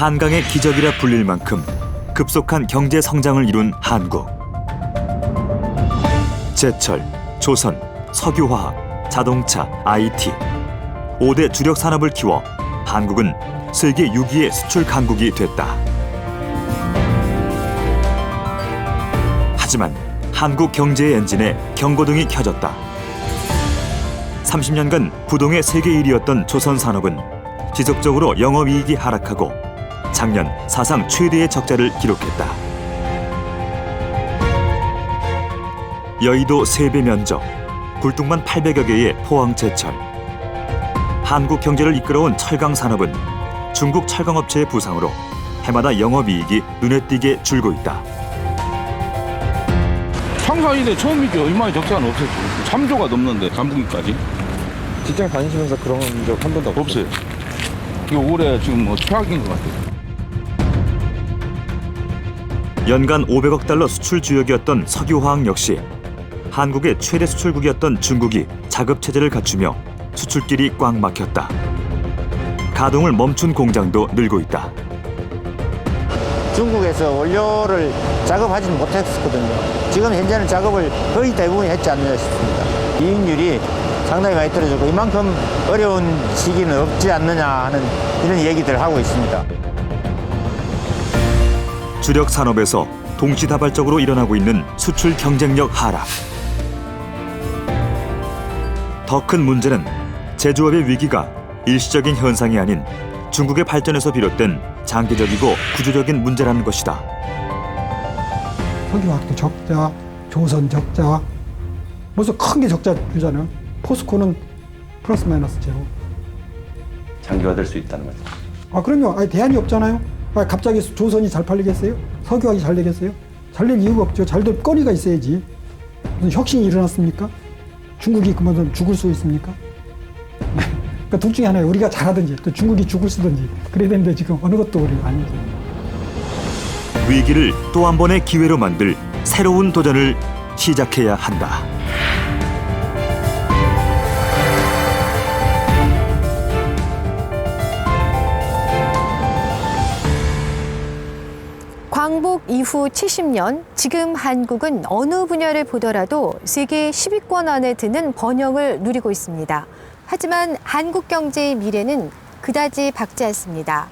한강의 기적이라 불릴 만큼 급속한 경제 성장을 이룬 한국. 제철, 조선, 석유화학, 자동차, IT 5대 주력 산업을 키워 한국은 세계 6위의 수출 강국이 됐다. 하지만 한국 경제의 엔진에 경고등이 켜졌다. 30년간 부동의 세계 1위였던 조선 산업은 지속적으로 영업이익이 하락하고 작년 사상 최대의 적자를 기록했다. 여의도 3배 면적, 굴뚝만 800여 개의 포항 제철. 한국 경제를 이끌어온 철강 산업은 중국 철강업체의 부상으로 해마다 영업이익이 눈에 띄게 줄고 있다. 창사일에 처음이죠. 이마의 적자는 없었죠. 3조가 넘는데 단분기까지. 직장 다니시면서 그런 적 한 번도 없어요. 이게 올해 지금 뭐 최악인 것 같아요. 연간 500억 달러 수출 주역이었던 석유화학 역시 한국의 최대 수출국이었던 중국이 자급 체제를 갖추며 수출길이 꽉 막혔다. 가동을 멈춘 공장도 늘고 있다. 중국에서 원료를 작업하지 못했었거든요. 지금 현재는 작업을 거의 대부분 했지 않나 싶습니다. 이익률이 상당히 많이 떨어졌고 이만큼 어려운 시기는 없지 않느냐 하는 이런 얘기들을 하고 있습니다. 주력 산업에서 동시다발적으로 일어나고 있는 수출 경쟁력 하락. 더 큰 문제는 제조업의 위기가 일시적인 현상이 아닌 중국의 발전에서 비롯된 장기적이고 구조적인 문제라는 것이다. 석유화학도 적자, 조선 적자, 벌써 큰 게 적자잖아요. 포스코는 플러스 마이너스 제로. 장기화될 수 있다는 거죠. 아 그럼요. 아니 대안이 없잖아요. 아, 갑자기 조선이 잘 팔리겠어요? 석유화학이 잘 되겠어요? 잘 될 이유가 없죠. 잘 될 거리가 있어야지. 무슨 혁신이 일어났습니까? 중국이 그만둔 죽을 수 있습니까? 그러니까 둘 중에 하나예요. 우리가 잘하든지 또 중국이 죽을 쓰든지 그래야 되는데 지금 어느 것도 우리가 아니죠. 위기를 또 한 번의 기회로 만들 새로운 도전을 시작해야 한다. 광복 이후 70년, 지금 한국은 어느 분야를 보더라도 세계 10위권 안에 드는 번영을 누리고 있습니다. 하지만 한국 경제의 미래는 그다지 밝지 않습니다.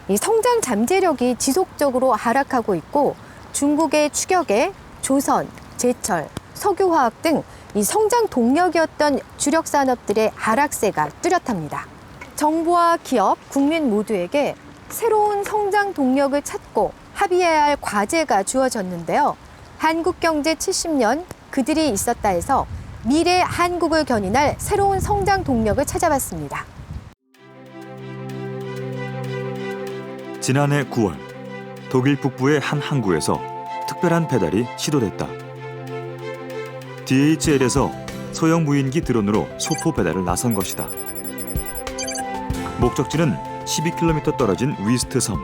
이 성장 잠재력이 지속적으로 하락하고 있고 중국의 추격에 조선, 제철, 석유화학 등 이 성장 동력이었던 주력 산업들의 하락세가 뚜렷합니다. 정부와 기업, 국민 모두에게 새로운 성장 동력을 찾고 합의해야 할 과제가 주어졌는데요. 한국 경제 70년 그들이 있었다 해서 미래 한국을 견인할 새로운 성장 동력을 찾아봤습니다. 지난해 9월 독일 북부의 한 항구에서 특별한 배달이 시도됐다. DHL에서 소형 무인기 드론으로 소포 배달을 나선 것이다. 목적지는 12km 떨어진 위스트 섬.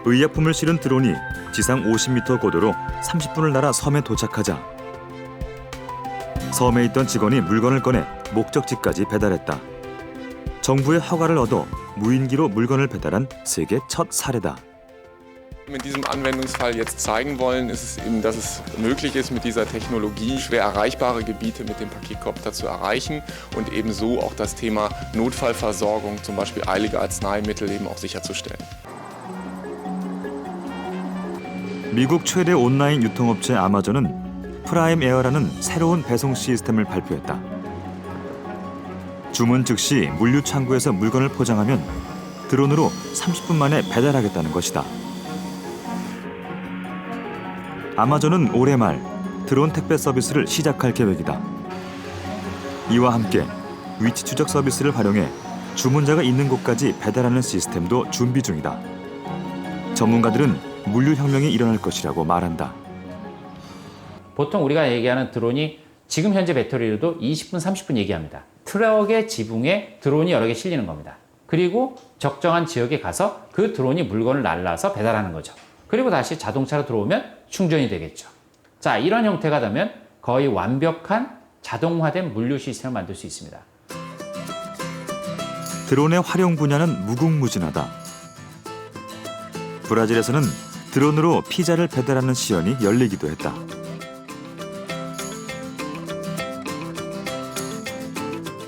의약품을 실은 드론이 지상 50m 고도로 30분을 날아 섬에 도착하자 섬에 있던 직원이 물건을 꺼내 목적지까지 배달했다. 정부의 허가를 얻어 무인기로 물건을 배달한 세계 첫 사례다. Mit diesem Anwendungsfall jetzt zeigen wollen, ist es eben, dass es möglich ist, mit dieser Technologie schwer erreichbare Gebiete mit dem Paketcopter zu erreichen und ebenso auch das Thema Notfallversorgung, zum Beispiel eilige Arzneimittel, eben auch sicherzustellen. 미국 최대 온라인 유통업체 아마존은 프라임 에어라는 새로운 배송 시스템을 발표했다. 주문 즉시 물류 창구에서 물건을 포장하면 드론으로 30분 만에 배달하겠다는 것이다. 아마존은 올해 말 드론 택배 서비스를 시작할 계획이다. 이와 함께 위치 추적 서비스를 활용해 주문자가 있는 곳까지 배달하는 시스템도 준비 중이다. 전문가들은 물류혁명이 일어날 것이라고 말한다. 보통 우리가 얘기하는 드론이 지금 현재 배터리로도 20분, 30분 얘기합니다. 트럭의 지붕에 드론이 여러 개 실리는 겁니다. 그리고 적정한 지역에 가서 그 드론이 물건을 날라서 배달하는 거죠. 그리고 다시 자동차로 들어오면 충전이 되겠죠. 자, 이런 형태가 되면 거의 완벽한 자동화된 물류 시스템을 만들 수 있습니다. 드론의 활용 분야는 무궁무진하다. 브라질에서는 드론으로 피자를 배달하는 시연이 열리기도 했다.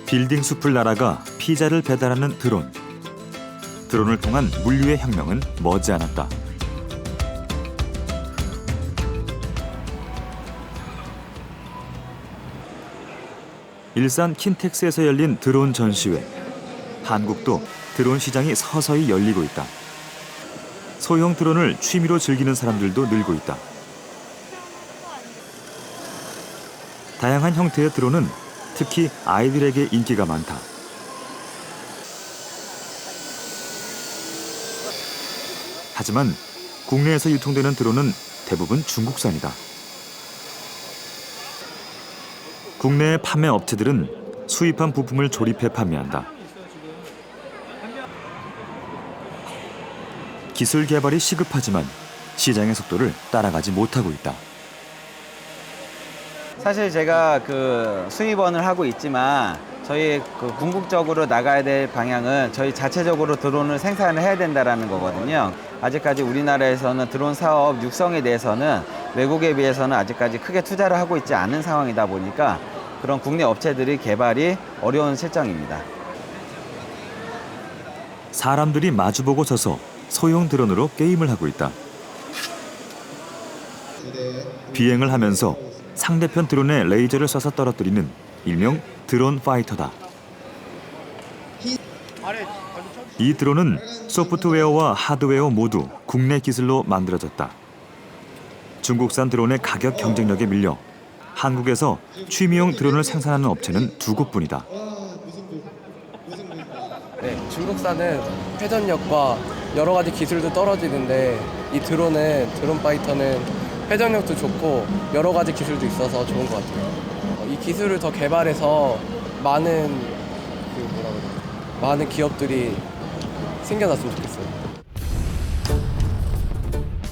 빌딩 숲을 날아가 피자를 배달하는 드론. 드론을 통한 물류의 혁명은 머지않았다. 일산 킨텍스에서 열린 드론 전시회. 한국도 드론 시장이 서서히 열리고 있다. 소형 드론을 취미로 즐기는 사람들도 늘고 있다. 다양한 형태의 드론은 특히 아이들에게 인기가 많다. 하지만 국내에서 유통되는 드론은 대부분 중국산이다. 국내의 판매 업체들은 수입한 부품을 조립해 판매한다. 기술 개발이 시급하지만 시장의 속도를 따라가지 못하고 있다. 사실 제가 수입원을 하고 있지만 저희 궁극적으로 나가야 될 방향은 저희 자체적으로 드론을 생산을 해야 된다라는 거거든요. 아직까지 우리나라에서는 드론 사업 육성에 대해서는 외국에 비해서는 아직까지 크게 투자를 하고 있지 않은 상황이다 보니까 그런 국내 업체들이 개발이 어려운 실정입니다. 사람들이 마주보고 서서 소형 드론으로 게임을 하고 있다. 비행을 하면서 상대편 드론에 레이저를 쏴서 떨어뜨리는 일명 드론 파이터다. 이 드론은 소프트웨어와 하드웨어 모두 국내 기술로 만들어졌다. 중국산 드론의 가격 경쟁력에 밀려 한국에서 취미용 드론을 생산하는 업체는 2곳뿐이다. 네, 중국산은 회전력과 여러 가지 기술도 떨어지는데 이 드론 파이터는 회전력도 좋고 여러 가지 기술도 있어서 좋은 것 같아요. 이 기술을 더 개발해서 많은 기업들이 생겨났으면 좋겠어요.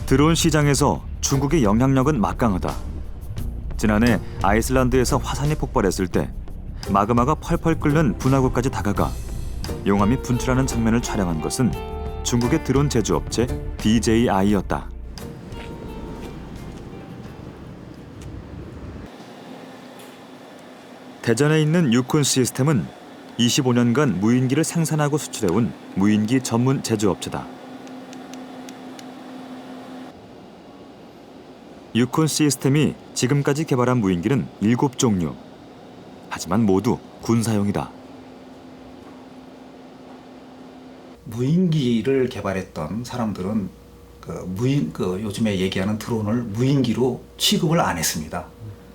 드론 시장에서 중국의 영향력은 막강하다. 지난해 아이슬란드에서 화산이 폭발했을 때 마그마가 펄펄 끓는 분화구까지 다가가 용암이 분출하는 장면을 촬영한 것은 중국의 드론 제조업체 DJI였다. 대전에 있는 유콘 시스템은 25년간 무인기를 생산하고 수출해온 무인기 전문 제조업체다. 유콘 시스템이 지금까지 개발한 무인기는 7종류. 하지만 모두 군사용이다. 무인기를 개발했던 사람들은 요즘에 얘기하는 드론을 무인기로 취급을 안 했습니다.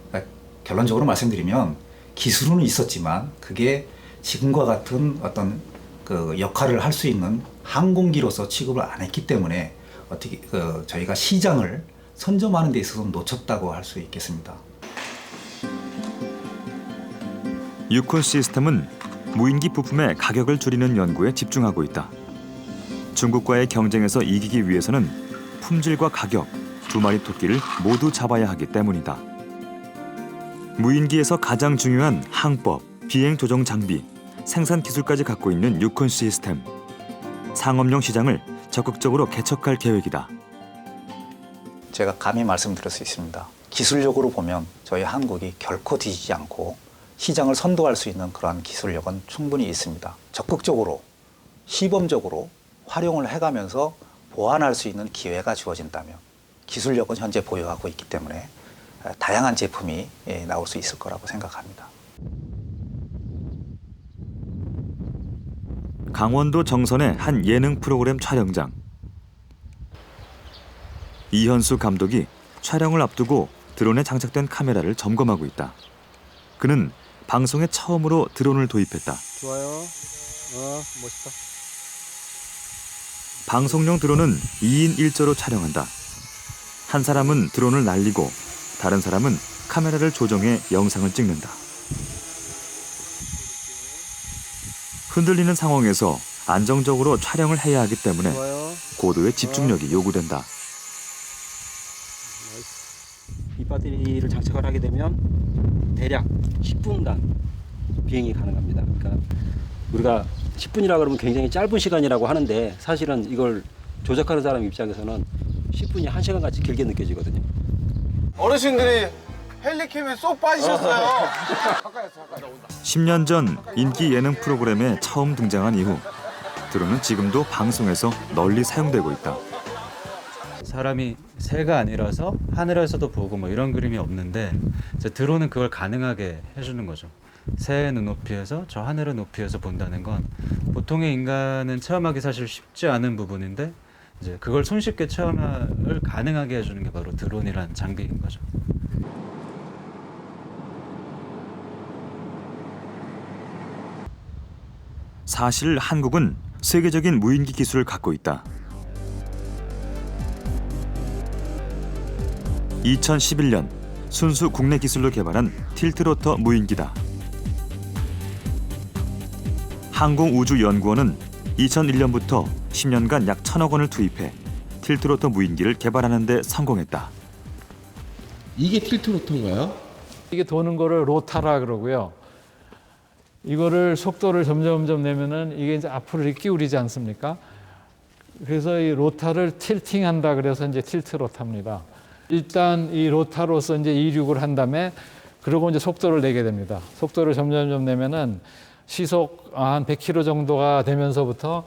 그러니까 결론적으로 말씀드리면 기술은 있었지만 그게 지금과 같은 어떤 역할을 할 수 있는 항공기로서 취급을 안 했기 때문에 저희가 시장을 선점하는 데 있어서 놓쳤다고 할 수 있겠습니다. 유콘 시스템은 무인기 부품의 가격을 줄이는 연구에 집중하고 있다. 중국과의 경쟁에서 이기기 위해서는 품질과 가격, 2마리 토끼를 모두 잡아야 하기 때문이다. 무인기에서 가장 중요한 항법, 비행 조정 장비, 생산 기술까지 갖고 있는 유콘 시스템. 상업용 시장을 적극적으로 개척할 계획이다. 제가 감히 말씀드릴 수 있습니다. 기술력으로 보면 저희 한국이 결코 뒤지지 않고 시장을 선도할 수 있는 그러한 기술력은 충분히 있습니다. 적극적으로, 시범적으로 활용을 해가면서 보완할 수 있는 기회가 주어진다면 기술력은 현재 보유하고 있기 때문에 다양한 제품이 나올 수 있을 거라고 생각합니다. 강원도 정선의 한 예능 프로그램 촬영장. 이현수 감독이 촬영을 앞두고 드론에 장착된 카메라를 점검하고 있다. 그는 방송에 처음으로 드론을 도입했다. 좋아요. 멋있다. 방송용 드론은 2인 1조로 촬영한다. 한 사람은 드론을 날리고 다른 사람은 카메라를 조정해 영상을 찍는다. 흔들리는 상황에서 안정적으로 촬영을 해야 하기 때문에 고도의 집중력이 요구된다. 이 배터리를 장착을 하게 되면 대략 10분간 비행이 가능합니다. 그러니까 우리가 10분이라 그러면 굉장히 짧은 시간이라고 하는데 사실은 이걸 조작하는 사람 입장에서는 10분이 1시간 같이 길게 느껴지거든요. 어르신들이 헬리캠에 쏙 빠지셨어요. 10년 전 인기 예능 프로그램에 처음 등장한 이후 드론은 지금도 방송에서 널리 사용되고 있다. 사람이 새가 아니라서 하늘에서도 보고 뭐 이런 그림이 없는데 이제 드론은 그걸 가능하게 해주는 거죠. 새의 눈높이에서 저 하늘의 높이에서 본다는 건 보통의 인간은 체험하기 사실 쉽지 않은 부분인데 이제 그걸 손쉽게 체험을 가능하게 해주는 게 바로 드론이란 장비인 거죠. 사실 한국은 세계적인 무인기 기술을 갖고 있다. 2011년 순수 국내 기술로 개발한 틸트로터 무인기다. 항공우주연구원은 2001년부터 10년간 약 1,000억 원을 투입해 틸트로터 무인기를 개발하는 데 성공했다. 이게 틸트로터인가요? 이게 도는 거를 로타라 그러고요. 이거를 속도를 점점 내면은 이게 이제 앞으로 이렇게 기울이지 않습니까? 그래서 이 로타를 틸팅한다 그래서 이제 틸트로타입니다. 일단 이 로타로서 이제 이륙을 한 다음에 그러고 이제 속도를 내게 됩니다. 속도를 점점 내면은 시속 한 100km 정도가 되면서부터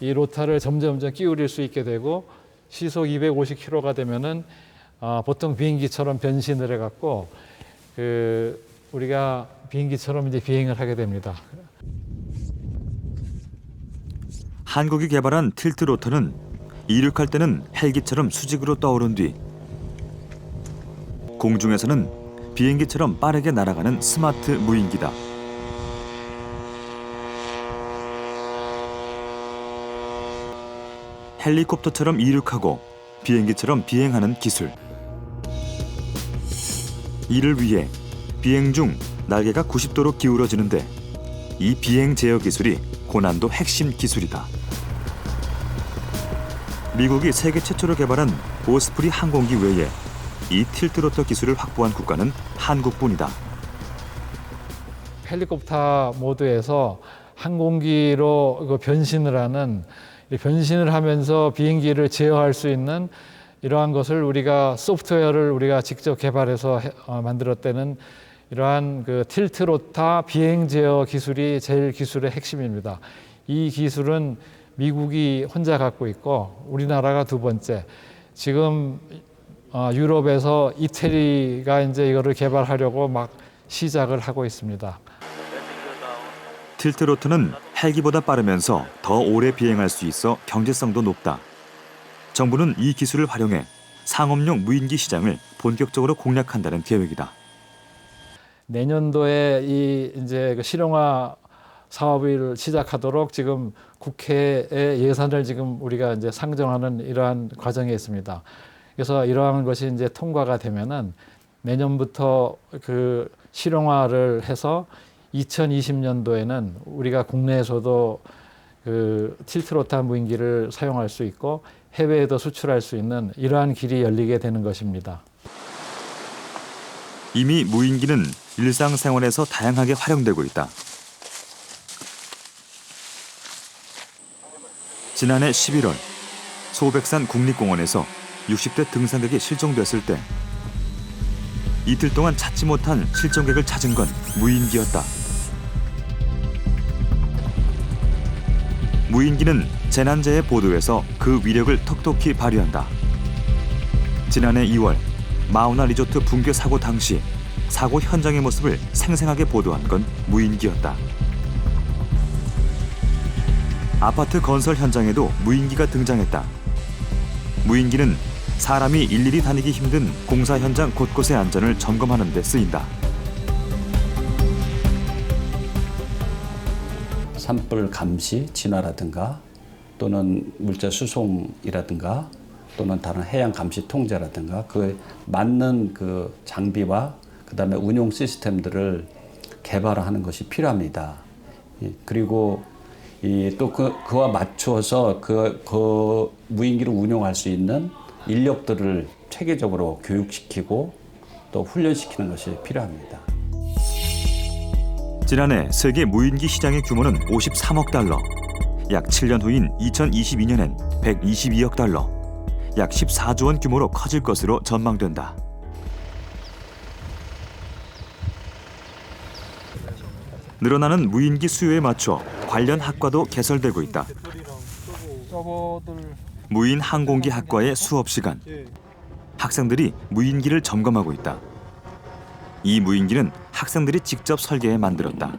이 로타를 점점 끼울일 수 있게 되고 시속 250km가 되면은 보통 비행기처럼 변신을 해갖고 우리가 비행기처럼 이제 비행을 하게 됩니다. 한국이 개발한 틸트로터는 이륙할 때는 헬기처럼 수직으로 떠오른 뒤 공중에서는 비행기처럼 빠르게 날아가는 스마트 무인기다. 헬리콥터처럼 이륙하고 비행기처럼 비행하는 기술. 이를 위해 비행 중 날개가 90도로 기울어지는데 이 비행 제어 기술이 고난도 핵심 기술이다. 미국이 세계 최초로 개발한 오스프리 항공기 외에 이 틸트로터 기술을 확보한 국가는 한국뿐이다. 헬리콥터 모드에서 항공기로 변신을 하면서 비행기를 제어할 수 있는 이러한 것을 우리가 소프트웨어를 우리가 직접 개발해서 만들었다는 이러한 틸트로터 비행 제어 기술이 제일 기술의 핵심입니다. 이 기술은 미국이 혼자 갖고 있고 우리나라가 두 번째. 지금 유럽에서 이태리가 이제 이거를 개발하려고 막 시작을 하고 있습니다. 틸트로터는 헬기보다 빠르면서 더 오래 비행할 수 있어 경제성도 높다. 정부는 이 기술을 활용해 상업용 무인기 시장을 본격적으로 공략한다는 계획이다. 내년도에 이제 실용화 사업을 시작하도록 지금 국회의 예산을 지금 우리가 이제 상정하는 이러한 과정에 있습니다. 그래서 이러한 것이 이제 통과가 되면은 내년부터 실용화를 해서 2020년도에는 우리가 국내에서도 틸트로터 무인기를 사용할 수 있고 해외에도 수출할 수 있는 이러한 길이 열리게 되는 것입니다. 이미 무인기는 일상생활에서 다양하게 활용되고 있다. 지난해 11월 소백산 국립공원에서 60대 등산객이 실종됐을 때 이틀 동안 찾지 못한 실종객을 찾은 건 무인기였다. 무인기는 재난재해 보도에서 그 위력을 톡톡히 발휘한다. 지난해 2월 마우나 리조트 붕괴 사고 당시 사고 현장의 모습을 생생하게 보도한 건 무인기였다. 아파트 건설 현장에도 무인기가 등장했다. 무인기는 사람이 일일이 다니기 힘든 공사 현장 곳곳의 안전을 점검하는 데 쓰인다. 산불 감시, 진화라든가 또는 물자 수송이라든가 또는 다른 해양 감시 통제라든가 그에 맞는 장비와 그다음에 운용 시스템들을 개발하는 것이 필요합니다. 그리고 또 그와 맞추어서 그 무인기를 운용할 수 있는 인력들을 체계적으로 교육시키고 또 훈련시키는 것이 필요합니다. 지난해 세계 무인기 시장의 규모는 53억 달러, 약 7년 후인 2022년엔 122억 달러, 약 14조 원 규모로 커질 것으로 전망된다. 늘어나는 무인기 수요에 맞춰 관련 학과도 개설되고 있다. 무인 항공기 학과의 수업 시간. 학생들이 무인기를 점검하고 있다. 이 무인기는 학생들이 직접 설계해 만들었다.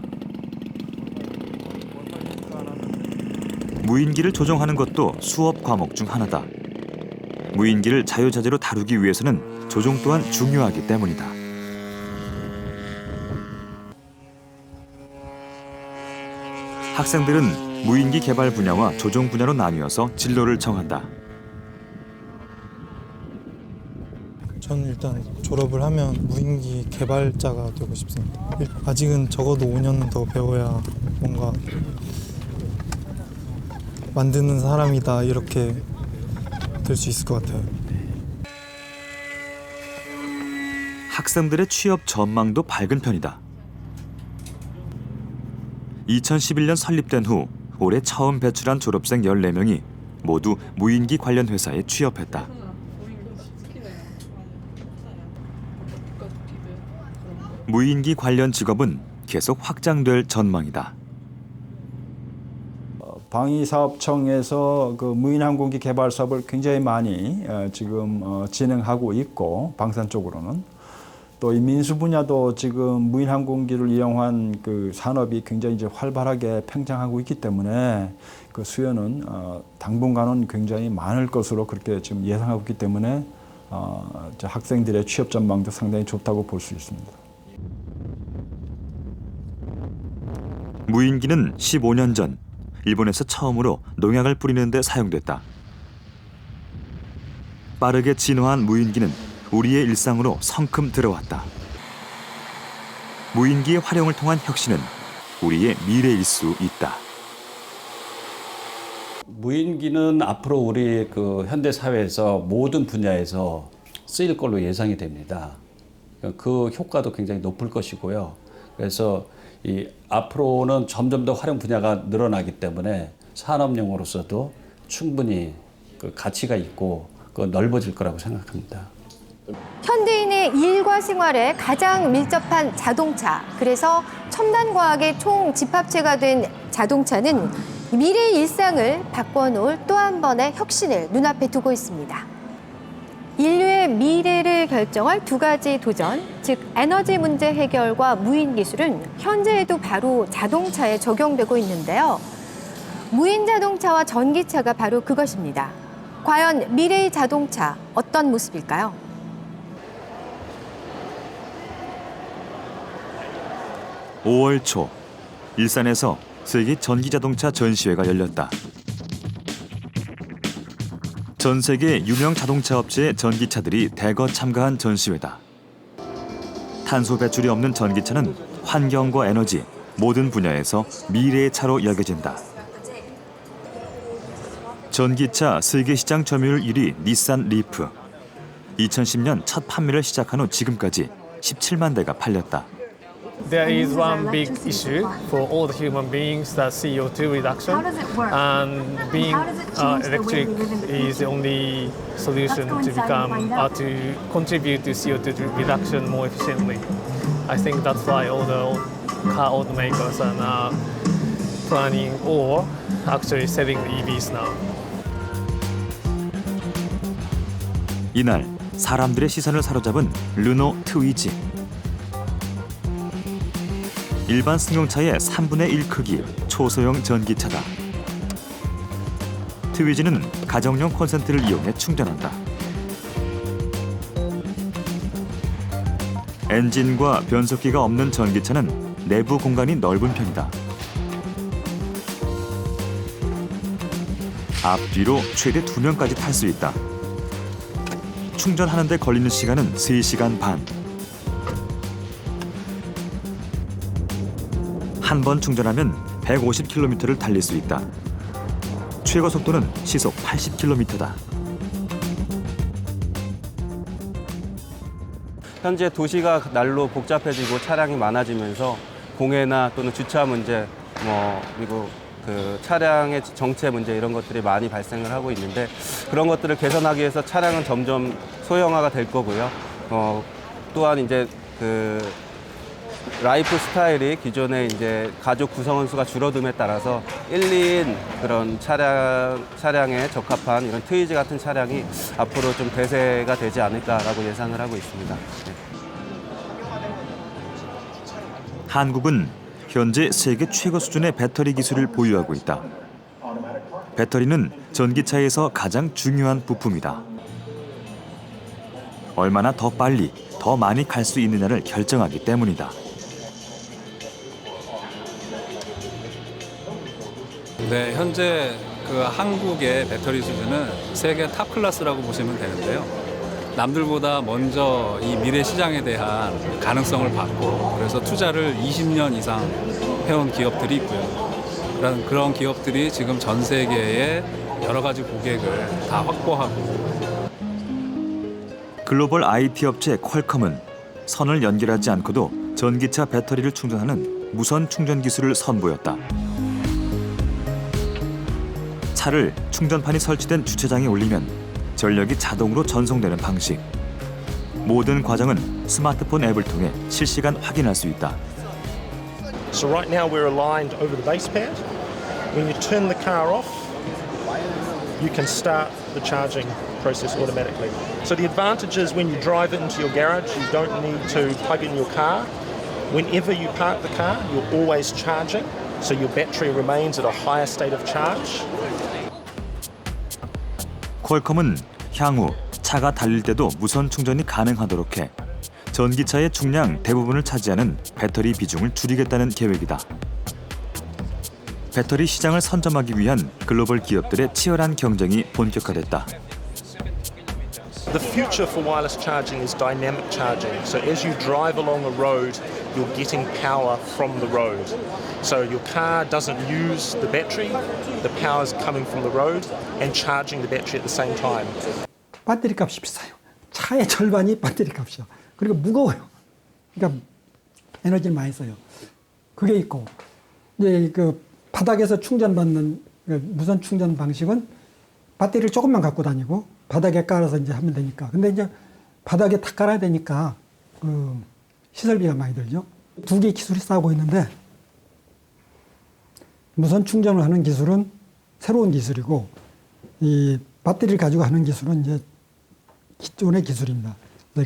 무인기를 조종하는 것도 수업 과목 중 하나다. 무인기를 자유자재로 다루기 위해서는 조종 또한 중요하기 때문이다. 학생들은 무인기 개발 분야와 조종 분야로 나뉘어서 진로를 정한다. 저는 일단 졸업을 하면 무인기 개발자가 되고 싶습니다. 아직은 적어도 5년 더 배워야 뭔가 만드는 사람이다 이렇게 될 수 있을 것 같아요. 학생들의 취업 전망도 밝은 편이다. 2011년 설립된 후 올해 처음 배출한 졸업생 14명이 모두 무인기 관련 회사에 취업했다. 무인기 관련 직업은 계속 확장될 전망이다. 방위사업청에서 그 무인항공기 개발 사업을 굉장히 많이 지금 진행하고 있고, 방산 쪽으로는 또 이 민수 분야도 지금 무인항공기를 이용한 그 산업이 굉장히 이제 활발하게 팽창하고 있기 때문에 그 수요는 당분간은 굉장히 많을 것으로 그렇게 지금 예상하고 있기 때문에 학생들의 취업 전망도 상당히 좋다고 볼 수 있습니다. 무인기는 15년 전 일본에서 처음으로 농약을 뿌리는 데 사용됐다. 빠르게 진화한 무인기는 우리의 일상으로 성큼 들어왔다. 무인기의 활용을 통한 혁신은 우리의 미래일 수 있다. 무인기는 앞으로 우리 그 현대 사회에서 모든 분야에서 쓰일 걸로 예상이 됩니다. 그 효과도 굉장히 높을 것이고요. 그래서 이 앞으로는 점점 더 활용 분야가 늘어나기 때문에 산업용으로서도 충분히 그 가치가 있고 그 넓어질 거라고 생각합니다. 현대인의 일과 생활에 가장 밀접한 자동차. 그래서 첨단 과학의 총 집합체가 된 자동차는 미래의 일상을 바꿔놓을 또 한 번의 혁신을 눈앞에 두고 있습니다. 인류의 미래를 결정할 두 가지 도전, 즉 에너지 문제 해결과 무인 기술은 현재에도 바로 자동차에 적용되고 있는데요. 무인 자동차와 전기차가 바로 그것입니다. 과연 미래의 자동차 어떤 모습일까요? 5월 초 일산에서 세계 전기자동차 전시회가 열렸다. 전 세계 유명 자동차 업체의 전기차들이 대거 참가한 전시회다. 탄소 배출이 없는 전기차는 환경과 에너지 모든 분야에서 미래의 차로 여겨진다. 전기차 세계 시장 점유율 1위 닛산 리프. 2010년 첫 판매를 시작한 후 지금까지 17만 대가 팔렸다. There is one big issue for all the human beings, that CO2 reduction, and being electric is the only solution to become to contribute to CO2 reduction more efficiently. I think that's why all the car automakers are now planning or actually selling the EVs now. 이날 사람들의 시선을 사로잡은 르노 트위지. 일반 승용차의 3분의 1 크기 초소형 전기차다. 트위지는 가정용 콘센트를 이용해 충전한다. 엔진과 변속기가 없는 전기차는 내부 공간이 넓은 편이다. 앞뒤로 최대 2명까지 탈 수 있다. 충전하는 데 걸리는 시간은 3시간 반. 한 번 충전하면 150km를 달릴 수 있다. 최고 속도는 시속 80km다. 현재 도시가 날로 복잡해지고 차량이 많아지면서 공해나 또는 주차 문제, 그리고 그 차량의 정체 문제 이런 것들이 많이 발생을 하고 있는데 그런 것들을 개선하기 위해서 차량은 점점 소형화가 될 거고요. 또한 이제 그 라이프 스타일이 기존에 이제 가족 구성원 수가 줄어듦에 따라서 1인 그런 차량에 적합한 이런 트위즈 같은 차량이 앞으로 좀 대세가 되지 않을까라고 예상을 하고 있습니다. 네. 한국은 현재 세계 최고 수준의 배터리 기술을 보유하고 있다. 배터리는 전기차에서 가장 중요한 부품이다. 얼마나 더 빨리, 더 많이 갈 수 있느냐를 결정하기 때문이다. 네, 현재 그 한국의 배터리 수준은 세계 탑 클래스라고 보시면 되는데요. 남들보다 먼저 이 미래 시장에 대한 가능성을 봤고 그래서 투자를 20년 이상 해온 기업들이 있고요. 그런 기업들이 지금 전 세계에 여러 가지 고객을 다 확보하고 글로벌 IT 업체 퀄컴은 선을 연결하지 않고도 전기차 배터리를 충전하는 무선 충전 기술을 선보였다. 차를 충전판이 설치된 주차장에 올리면 전력이 자동으로 전송되는 방식. 모든 과정은 스마트폰 앱을 통해 실시간 확인할 수 있다. So right now we're aligned over the base pad. When you turn the car off, you can start the charging process automatically. So the advantage is when you drive it into your garage, you don't need to plug in your car. Whenever you park the car, you're always charging, so your battery remains at a higher state of charge. 퀄컴은 향후 차가 달릴 때도 무선 충전이 가능하도록 해 전기차의 중량 대부분을 차지하는 배터리 비중을 줄이겠다는 계획이다. 배터리 시장을 선점하기 위한 글로벌 기업들의 치열한 경쟁이 본격화됐다. The future for wireless charging is dynamic charging. So as you drive along a road, you're getting power from the road. So your car doesn't use the battery, the power is coming from the road and charging the battery at the same time. 배터리 값이 비싸요. 차의 절반이 배터리 값이야. 그리고 무거워요. 그러니까 에너지를 많이 써요. 그게 있고 이제 그 바닥에서 충전받는 무선 충전 방식은 배터리를 조금만 갖고 다니고 바닥에 깔아서 이제 하면 되니까. 근데 이제 바닥에 다 깔아야 되니까 그 시설비가 많이 들죠. 두 개의 기술이 싸우고 있는데 무선 충전을 하는 기술은 새로운 기술이고 이 배터리를 가지고 하는 기술은 이제 기존의 기술입니다.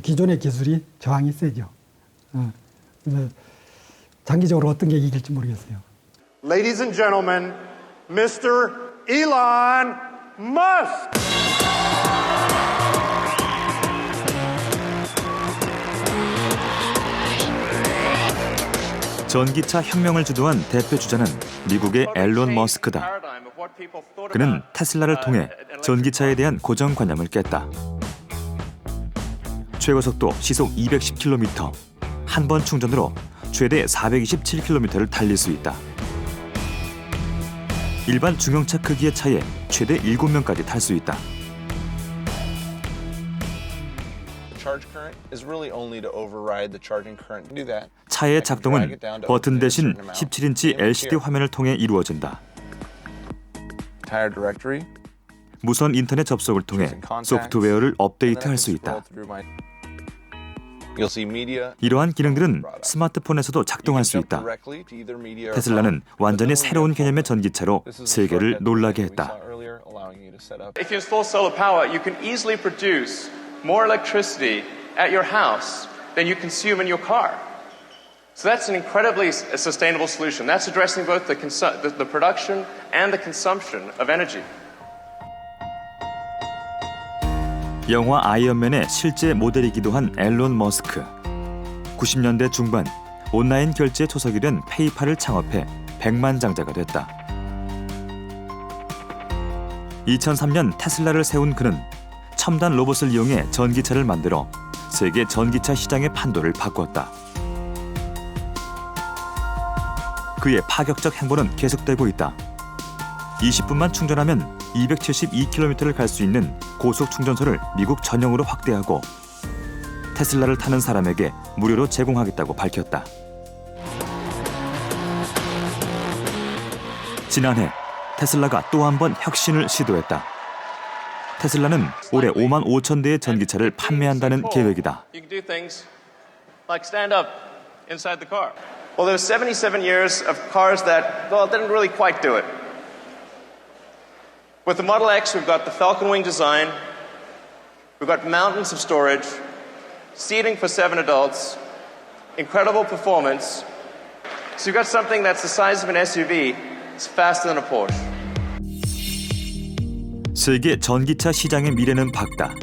기존의 기술이 저항이 세죠. 그래서 장기적으로 어떤 게 이길지 모르겠어요. Ladies and gentlemen, Mr. Elon Musk. 전기차 혁명을 주도한 대표 주자는 미국의 앨런 머스크다. 그는 테슬라를 통해 전기차에 대한 고정관념을 깼다. 최고속도 시속 210km, 한 번 충전으로 최대 427km를 달릴 수 있다. 일반 중형차 크기의 차에 최대 7명까지 탈 수 있다. 차의 작동은 버튼 대신 17인치 LCD 화면을 통해 이루어진다. 무선 인터넷 접속을 통해 소프트웨어를 업데이트할 수 있다. 이러한 기능들은 스마트폰에서도 작동할 수 있다. 테슬라는 완전히 새로운 개념의 전기차로 세계를 놀라게 했다. If you install solar power, you can easily produce more electricity at your house than you consume in your car. So that's an incredibly sustainable solution. That's addressing both the production and the consumption of energy. 영화 아이언맨의 실제 모델이기도 한 앨런 머스크. 90년대 중반 온라인 결제 초석이 된 페이팔을 창업해 백만장자가 됐다. 2003년 테슬라를 세운 그는 첨단 로봇을 이용해 전기차를 만들어 세계 전기차 시장의 판도를 바꿨다. 그의 파격적 행보는 계속되고 있다. 20분만 충전하면 272km를 갈 수 있는 고속 충전소를 미국 전용으로 확대하고 테슬라를 타는 사람에게 무료로 제공하겠다고 밝혔다. 지난해 테슬라가 또 한 번 혁신을 시도했다. 테슬라는 올해 5만 5천 대의 전기차를 판매한다는 계획이다. You can do things like stand up inside the car. Well, there were 77 years of cars that, well, didn't really quite do it. With the Model X, we've got the Falcon Wing design, we've got mountains of storage, seating for 7 adults, incredible performance. So you've got something that's the size of an SUV, it's faster than a Porsche. 세계 전기차 시장의 미래는 밝다.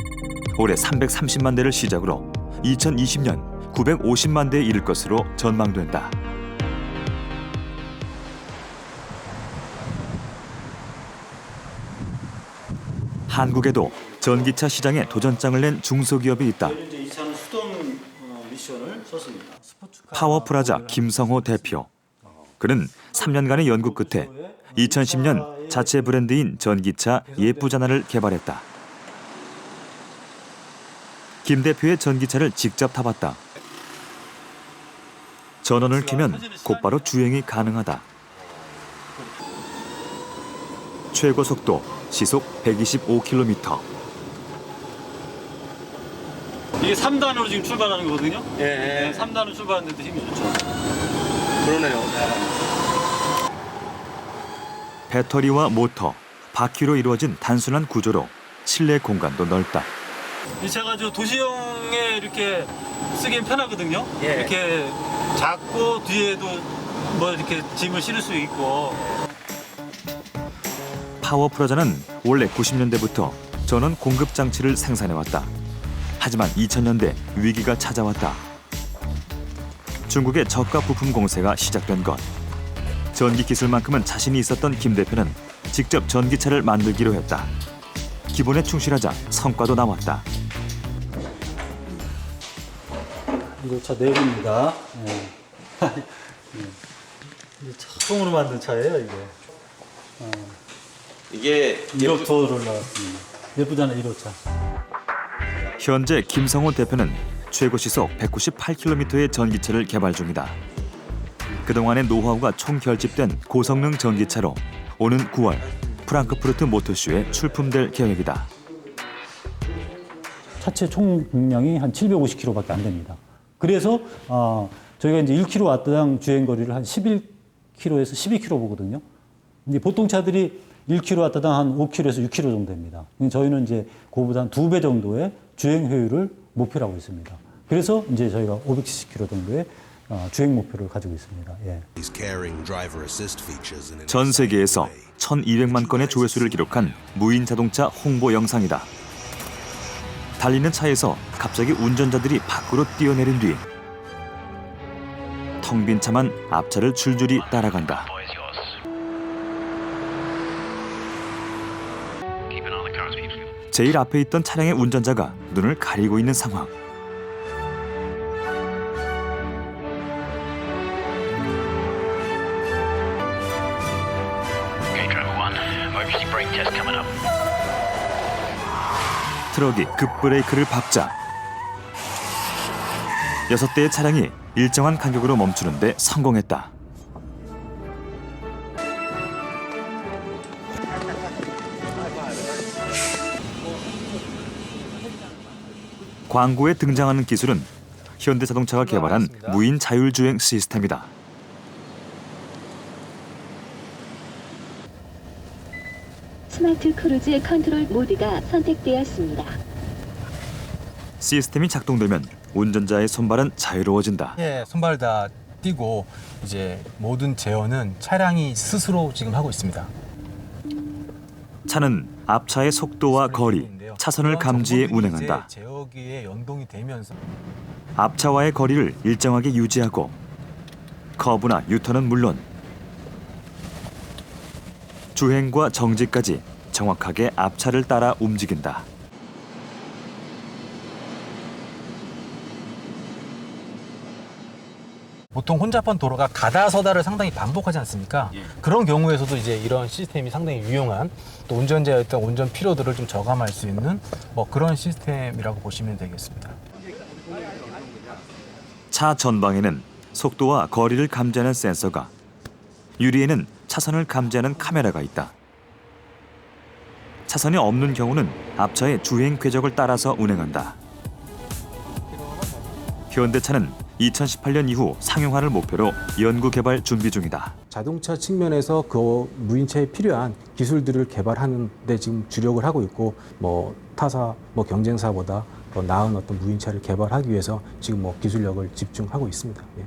올해 330만 대를 시작으로 2020년 950만 대에 이를 것으로 전망된다. 한국에도 전기차 시장에 도전장을 낸 중소기업이 있다. 이 차는 수동 미션을 썼습니다. 파워프라자 김성호 대표. 그는 3년간의 연구 끝에 2010년 자체 브랜드인 전기차 예쁘잖아를 개발했다. 김 대표의 전기차를 직접 타봤다. 전원을 켜면 곧바로 주행이 가능하다. 최고 속도 시속 125km. 이게 3단으로 지금 출발하는 거거든요. 예. 3단으로 출발하는데 힘이 좋죠. 그러네요. 배터리와 모터, 바퀴로 이루어진 단순한 구조로 실내 공간도 넓다. 이 차가 저 도시형에 이렇게 쓰기엔 편하거든요. 예. 이렇게 작고 뒤에도 뭐 이렇게 짐을 실을 수 있고. 파워프라자는 원래 90년대부터 전원 공급 장치를 생산해왔다. 하지만 2000년대 위기가 찾아왔다. 중국의 저가 부품 공세가 시작된 것. 전기 기술만큼은 자신이 있었던 김 대표는 직접 전기차를 만들기로 했다. 기본에 충실하자 성과도 나왔다. 1호차 내부입니다. 처음으로 만든 차예요, 이게. 이게 1호토를 나왔습니다. 예쁘잖아요, 1호차. 현재 김성호 대표는 최고 시속 198km의 전기차를 개발 중이다. 그동안의 노하우가 총결집된 고성능 전기차로 오는 9월 프랑크푸르트 모터쇼에 출품될 계획이다. 차체 총 용량이 한 750km밖에 안 됩니다. 그래서 저희가 이제 1kW당 주행 거리를 한 11km에서 12km 보거든요. 이제 보통 차들이 1kW당 한 5km에서 6km 정도 됩니다. 저희는 이제 그보다 한 2배 정도의 주행 효율을 목표로 하고 있습니다. 그래서 이제 저희가 570km 정도의 주행 목표를 가지고 있습니다. 예. 전 세계에서 1200만 건의 조회수를 기록한 무인 자동차 홍보 영상이다. 달리는 차에서 갑자기 운전자들이 밖으로 뛰어내린 뒤 텅 빈 차만 앞차를 줄줄이 따라간다. 제일 앞에 있던 차량의 운전자가 눈을 가리고 있는 상황. 트럭이 급브레이크를 밟자 6대의 차량이 일정한 간격으로 멈추는데 성공했다. 광고에 등장하는 기술은 현대자동차가 개발한 무인 자율주행 시스템이다. 스마트 크루즈 컨트롤 모드가 선택되었습니다. 시스템이 작동되면 운전자의 손발은 자유로워진다. 예, 손발 다 띄고 이제 모든 제어는 차량이 스스로 지금 하고 있습니다. 차는 앞차의 속도와 거리, 차선을 감지해 운행한다. 제어기에 연동이 되면서 앞차와의 거리를 일정하게 유지하고 커브나 유턴은 물론 주행과 정지까지 정확하게 앞차를 따라 움직인다. 보통 혼잡한 도로가 가다서다를 상당히 반복하지 않습니까? 그런 경우에서도 이제 이런 시스템이 상당히 유용한, 또 운전자의 어떤 운전 피로도를 좀 저감할 수 있는 뭐 그런 시스템이라고 보시면 되겠습니다. 차 전방에는 속도와 거리를 감지하는 센서가, 유리에는 차선을 감지하는 카메라가 있다. 차선이 없는 경우는 앞차의 주행 궤적을 따라서 운행한다. 현대차는 2018년 이후 상용화를 목표로 연구 개발 준비 중이다. 자동차 측면에서 그 무인차에 필요한 기술들을 개발하는 데 지금 주력을 하고 있고 타사 경쟁사보다 더 나은 어떤 무인차를 개발하기 위해서 지금 기술력을 집중하고 있습니다. 예.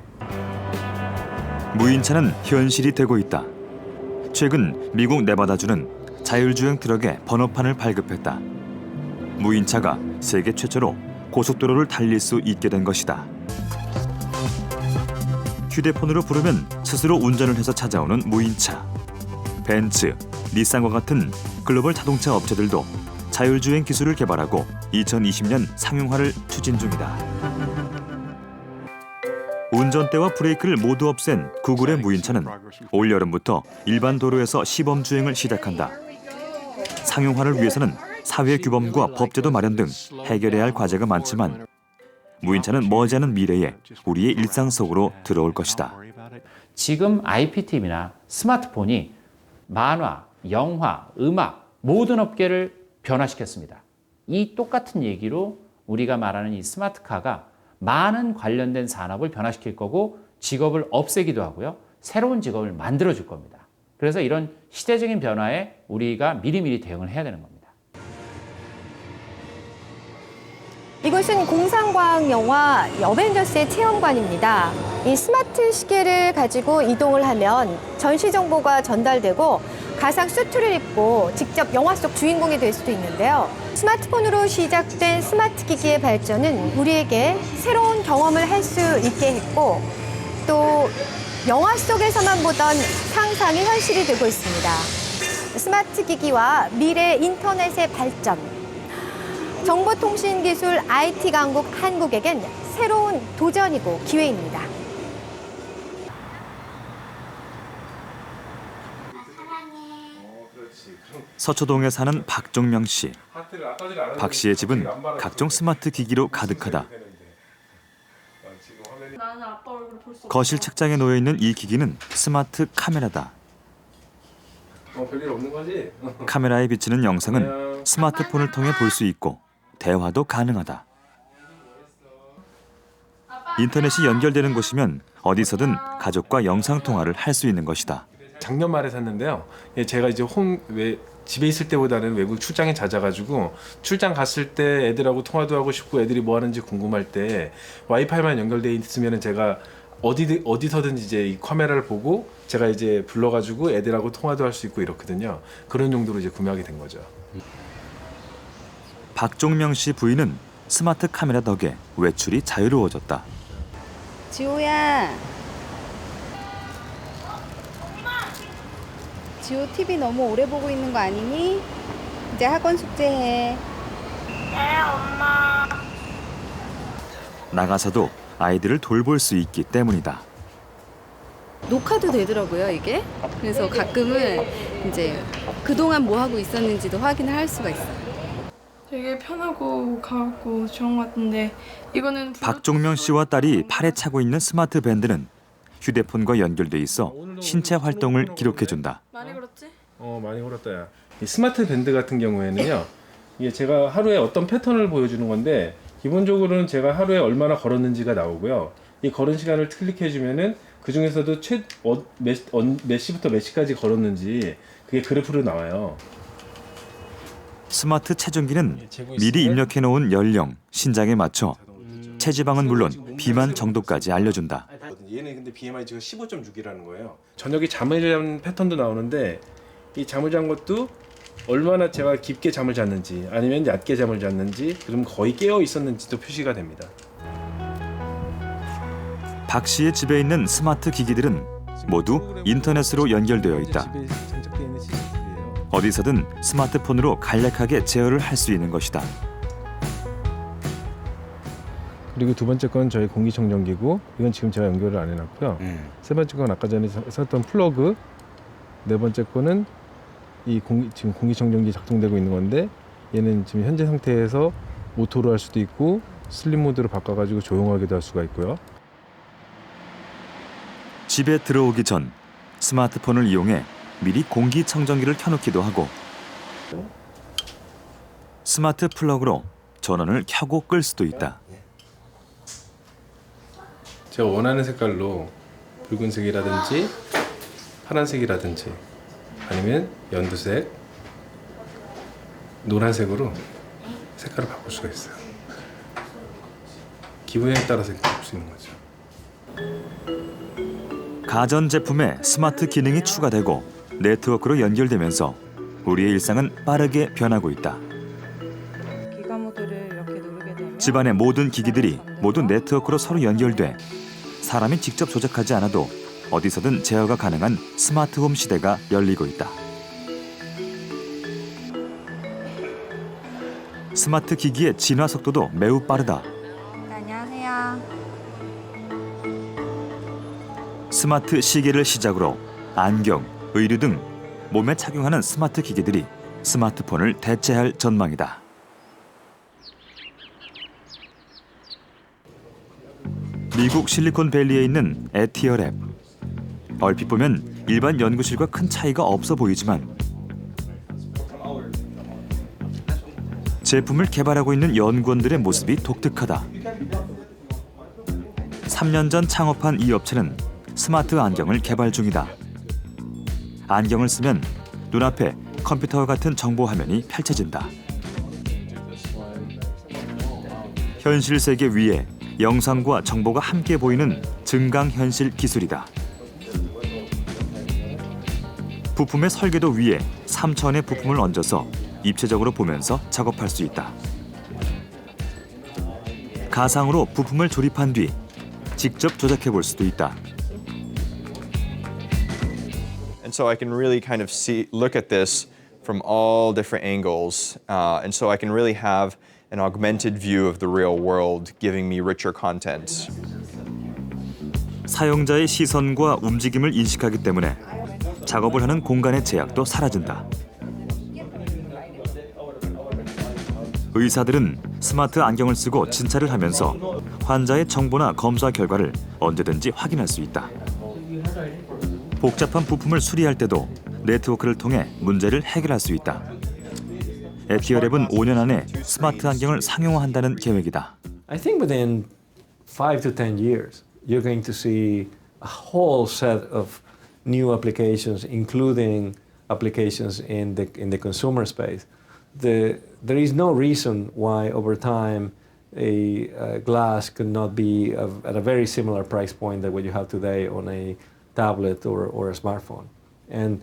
무인차는 현실이 되고 있다. 최근 미국 네바다주는 자율주행 트럭에 번호판을 발급했다. 무인차가 세계 최초로 고속도로를 달릴 수 있게 된 것이다. 휴대폰으로 부르면 스스로 운전을 해서 찾아오는 무인차. 벤츠, 닛산과 같은 글로벌 자동차 업체들도 자율주행 기술을 개발하고 2020년 상용화를 추진 중이다. 운전대와 브레이크를 모두 없앤 구글의 무인차는 올여름부터 일반 도로에서 시범 주행을 시작한다. 상용화를 위해서는 사회 규범과 법제도 마련 등 해결해야 할 과제가 많지만 무인차는 머지않은 미래에 우리의 일상 속으로 들어올 것이다. 지금 IPTV나 스마트폰이 만화, 영화, 음악 모든 업계를 변화시켰습니다. 이 똑같은 얘기로 우리가 말하는 이 스마트카가 많은 관련된 산업을 변화시킬 거고 직업을 없애기도 하고요. 새로운 직업을 만들어줄 겁니다. 그래서 이런 시대적인 변화에 우리가 미리미리 대응을 해야 되는 겁니다. 이곳은 공상과학 영화 어벤져스의 체험관입니다. 이 스마트 시계를 가지고 이동을 하면 전시 정보가 전달되고 가상 수트를 입고 직접 영화 속 주인공이 될 수도 있는데요. 스마트폰으로 시작된 스마트 기기의 발전은 우리에게 새로운 경험을 할 수 있게 했고 또 영화 속에서만 보던 상상이 현실이 되고 있습니다. 스마트 기기와 미래 인터넷의 발전. 정보통신기술 IT 강국 한국에겐 새로운 도전이고 기회입니다. 서초동에 사는 박종명 씨. 박 씨의 집은 각종 스마트 기기로 가득하다. 거실 책장에 놓여 있는 이 기기는 스마트 카메라다. 별일 없는 거지? 카메라에 비치는 영상은 스마트폰을 통해 볼 수 있고 대화도 가능하다. 인터넷이 연결되는 곳이면 어디서든 가족과 영상 통화를 할 수 있는 것이다. 작년 말에 샀는데요. 제가 이제 집에 있을 때보다는 외국 출장에 잦아가지고 출장 갔을 때 애들하고 통화도 하고 싶고 애들이 뭐 하는지 궁금할 때 와이파이만 연결돼 있으면 제가 어디서든지 이제 이 카메라를 보고 제가 이제 불러가지고 애들하고 통화도 할 수 있고 이렇거든요. 그런 용도로 이제 구매하게 된 거죠. 박종명 씨 부인은 스마트 카메라 덕에 외출이 자유로워졌다. 지호야. 지호 TV 너무 오래 보고 있는 거 아니니? 이제 학원 숙제해. 네, 엄마. 나가서도 아이들을 돌볼 수 있기 때문이다. 녹화도 되더라고요, 이게. 그래서 가끔은 이제 그동안 뭐 하고 있었는지도 확인을 할 수가 있어요. 되게 편하고 가볍고 좋은 것 같은데 이거는 박종명 씨와 딸이 팔에 차고 있는 스마트 밴드는 휴대폰과 연결돼 있어 신체 활동을 기록해준다. 많이 걸었지? 많이 걸었다 야. 이 스마트 밴드 같은 경우에는요. 이게 제가 하루에 어떤 패턴을 보여주는 건데 기본적으로는 제가 하루에 얼마나 걸었는지가 나오고요. 이 걸은 시간을 클릭해주면은 그 중에서도 몇 시부터 몇 시까지 걸었는지 그게 그래프로 나와요. 스마트 체중기는 미리 입력해 놓은 연령, 신장에 맞춰 체지방은 물론 비만 정도까지 알려준다. 얘는 근데 BMI가 15.6이라는 거예요. 저녁에 잠을 자는 패턴도 나오는데 이 잠을 잔 것도 얼마나 제가 깊게 잠을 잤는지 아니면 얕게 잠을 잤는지 그럼 거의 깨어 있었는지도 표시가 됩니다. 박 씨의 집에 있는 스마트 기기들은 모두 인터넷으로 연결되어 있다. 어디서든 스마트폰으로 간략하게 제어를 할 수 있는 것이다. 그리고 두 번째 건 저희 공기청정기고 이건 지금 제가 연결을 안 해놨고요. 세 번째 건 아까 전에 썼던 플러그. 네 번째 거는 지금 공기청정기 작동되고 있는 건데 얘는 지금 현재 상태에서 오토로 할 수도 있고 슬립 모드로 바꿔가지고 조용하게도 할 수가 있고요. 집에 들어오기 전 스마트폰을 이용해 미리 공기청정기를 켜놓기도 하고 스마트 플러그로 전원을 켜고 끌 수도 있다. 제가 원하는 색깔로 붉은색이라든지 파란색이라든지 아니면 연두색, 노란색으로 색깔을 바꿀 수가 있어요. 기분에 따라서 바꿀 수 있는 거죠. 가전제품에 스마트 기능이 추가되고 네트워크로 연결되면서 우리의 일상은 빠르게 변하고 있다. 기가 모드를 이렇게 누르게 되면 집안의 모든 기기들이 모두 네트워크로 서로 연결돼 사람이 직접 조작하지 않아도 어디서든 제어가 가능한 스마트홈 시대가 열리고 있다. 스마트 기기의 진화 속도도 매우 빠르다. 안녕하세요. 스마트 시계를 시작으로 안경, 의류 등 몸에 착용하는 스마트 기기들이 스마트폰을 대체할 전망이다. 미국 실리콘밸리에 있는 에티어랩. 얼핏 보면 일반 연구실과 큰 차이가 없어 보이지만 제품을 개발하고 있는 연구원들의 모습이 독특하다. 3년 전 창업한 이 업체는 스마트 안경을 개발 중이다. 안경을 쓰면 눈앞에 컴퓨터와 같은 정보 화면이 펼쳐진다. 현실 세계 위에 영상과 정보가 함께 보이는 증강현실 기술이다. 부품의 설계도 위에 3차원의 부품을 얹어서 입체적으로 보면서 작업할 수 있다. 가상으로 부품을 조립한 뒤 직접 조작해 볼 수도 있다. And so I can really kind of look at this from all different angles. And so I can really have an augmented view of the real world, giving me richer content. 사용자의 시선과 움직임을 인식하기 때문에 작업을 하는 공간의 제약도 사라진다. 의사들은 스마트 안경을 쓰고 진찰을 하면서 환자의 정보나 검사 결과를 언제든지 확인할 수 있다. 복잡한 부품을 수리할 때도 네트워크를 통해 문제를 해결할 수 있다. 에티어랩은 5년 안에 스마트 안경을 상용화한다는 계획이다. I think within 5 to 10 years, you're going to see a whole set of new applications, including applications in the consumer space. There is no reason why over time a glass could not be at a very similar price point than what you have today on a tablet or a smartphone. And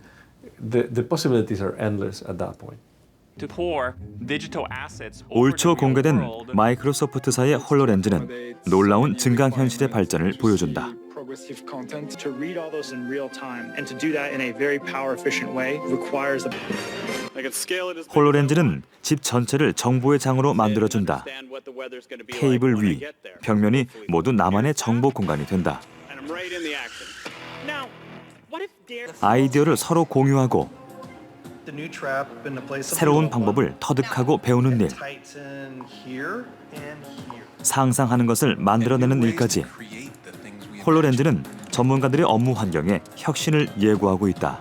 the possibilities are endless at that point. 올 초 공개된 마이크로소프트사의 홀로렌즈는 놀라운 증강현실의 발전을 보여준다. progressive content to read all those in real time and to do that in a very power efficient way requires 홀로렌즈는 집 전체를 정보의 장으로 만들어준다. 테이블 위, 벽면이 모두 나만의 정보 공간이 된다. 아이디어를 서로 공유하고 새로운 방법을 터득하고 배우는 일, 상상하는 것을 만들어내는 일까지 홀로렌즈는 전문가들의 업무 환경에 혁신을 예고하고 있다.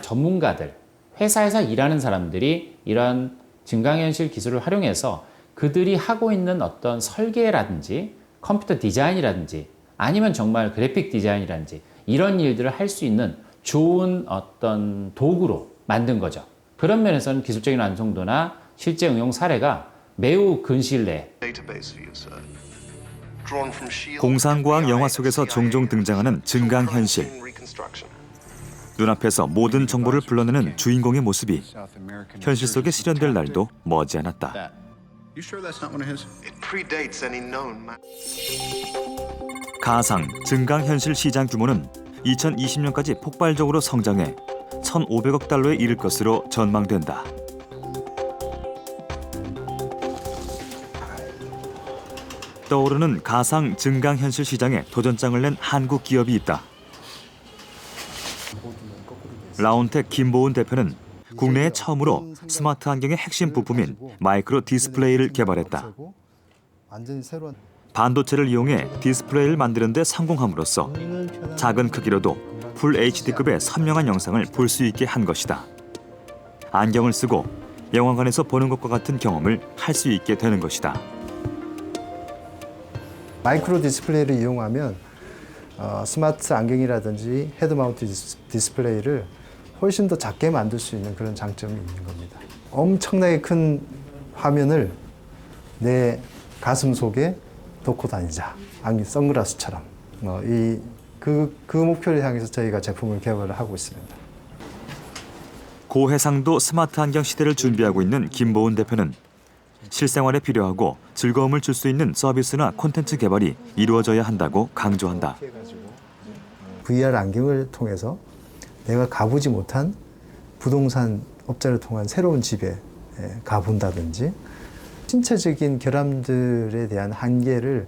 전문가들, 회사에서 일하는 사람들이 이런 증강현실 기술을 활용해서 그들이 하고 있는 어떤 설계라든지 컴퓨터 디자인이라든지 아니면 정말 그래픽 디자인이라든지 이런 일들을 할 수 있는 좋은 어떤 도구로 만든 거죠. 그런 면에서는 기술적인 완성도나 실제 응용 사례가 매우 근시일 내에 공상과학 영화 속에서 종종 등장하는 증강현실. 눈앞에서 모든 정보를 불러내는 주인공의 모습이 현실 속에 실현될 날도 머지않았다. 가상, 증강현실 시장 규모는 2020년까지 폭발적으로 성장해 1,500억 달러에 이를 것으로 전망된다. 떠오르는 가상 증강현실 시장에 도전장을 낸 한국 기업이 있다. 라운텍 김보은 대표는 국내에 처음으로 스마트 안경의 핵심 부품인 마이크로 디스플레이를 개발했다. 반도체를 이용해 디스플레이를 만드는 데 성공함으로써 작은 크기로도 풀 HD급의 선명한 영상을 볼 수 있게 한 것이다. 안경을 쓰고 영화관에서 보는 것과 같은 경험을 할 수 있게 되는 것이다. 마이크로 디스플레이를 이용하면 스마트 안경이라든지 헤드마운트 디스플레이를 훨씬 더 작게 만들 수 있는 그런 장점이 있는 겁니다. 엄청나게 큰 화면을 내 가슴 속에 놓고 다니자. 선글라스처럼. 그 목표를 향해서 저희가 제품을 개발을 하고 있습니다. 고해상도 스마트 안경 시대를 준비하고 있는 김보은 대표는 실생활에 필요하고 즐거움을 줄 수 있는 서비스나 콘텐츠 개발이 이루어져야 한다고 강조한다. VR 안경을 통해서 내가 가보지 못한 부동산 업자를 통한 새로운 집에 가본다든지 신체적인 결함들에 대한 한계를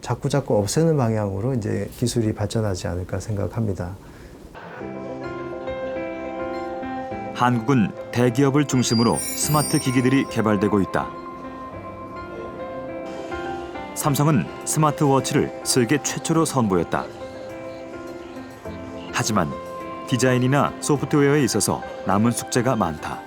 자꾸 없애는 방향으로 이제 기술이 발전하지 않을까 생각합니다. 한국은 대기업을 중심으로 스마트 기기들이 개발되고 있다. 삼성은 스마트워치를 세계 최초로 선보였다. 하지만 디자인이나 소프트웨어에 있어서 남은 숙제가 많다.